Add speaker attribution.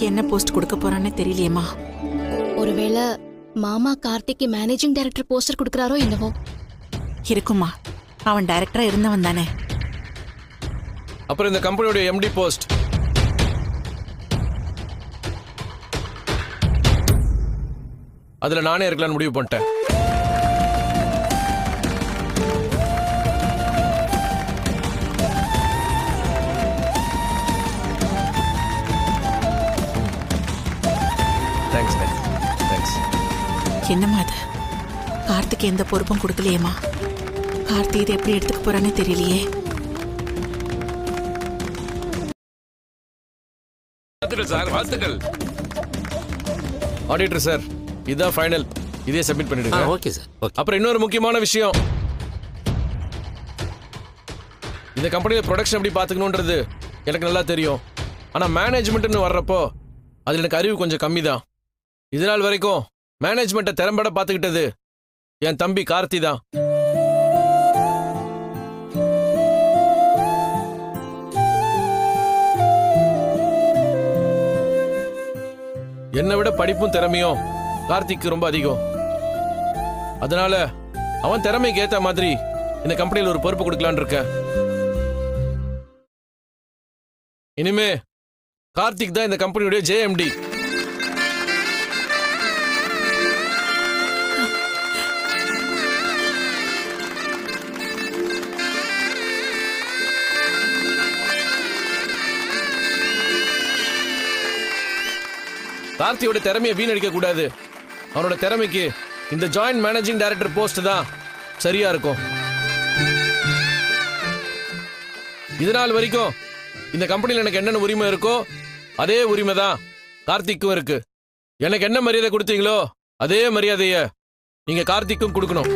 Speaker 1: என்ன போஸ்ட் கொடுக்க போறான்னு தெரியலையேம்மா.
Speaker 2: ஒருவேளை மாமா கார்த்திக்கு மேனேஜிங் டைரக்டர் போஸ்டர் கொடுக்கறாரோ என்னவோ.
Speaker 1: இருக்குமா, அவன் டைரக்டரா இருந்தவன் தானே.
Speaker 3: அப்புறம் இந்த கம்பெனியோட எம்டி போஸ்ட் அதுல நானே இருக்கலாம்னு முடிவு பண்ணிட்டேன்.
Speaker 1: என்னம்மா அது, கார்த்திக் எந்த பொறுப்பும் கொடுக்கலையேம்மா. கார்த்தி இதை எப்படி எடுத்துக்க போறான்னு தெரியலையே.
Speaker 3: ஆடிட்டர் சார், இதான் ஃபைனல். இதே சப்மிட் பண்ணிடுங்க.
Speaker 4: Okay sir.
Speaker 3: அப்புறம் இன்னொரு முக்கியமான விஷயம், இந்த கம்பெனியில ப்ரொடக்ஷன் எப்படி பாத்துக்கணும்ன்றது எனக்கு நல்லா தெரியும். ஆனா மேனேஜ்மெண்ட்னு வர்றப்போ அதுல எனக்கு அறிவு கொஞ்சம் கம்மி தான். இதனால் வரைக்கும் மேனேஜ்மெண்ட்டை திறம்பட பாத்துக்கிட்டது என் தம்பி கார்த்தி தான். என்னை விட படிப்பும் திறமையும் கார்த்திக்கு ரொம்ப அதிகம். அதனால அவன் திறமைக்கு ஏத்த மாதிரி இந்த கம்பெனியில் ஒரு பொறுப்பு கொடுக்கலான்னு இருக்கேன். இனிமே கார்த்திக் தான் இந்த கம்பெனியுடைய ஜேஎம்டி. கார்த்தியோட திறமையை வீணடிக்க கூடாது. அவனோட திறமைக்கு இந்த ஜாயிண்ட் மேனேஜிங் டைரக்டர் போஸ்ட் தான் சரியா இருக்கும். இதனால் வரைக்கும் இந்த கம்பெனியில் எனக்கு என்னென்ன உரிமை இருக்கோ அதே உரிமை தான் கார்த்திக்கும் இருக்கு. எனக்கு என்ன மரியாதை கொடுத்தீங்களோ அதே மரியாதையை நீங்க கார்த்திக்கும் கொடுக்கணும்.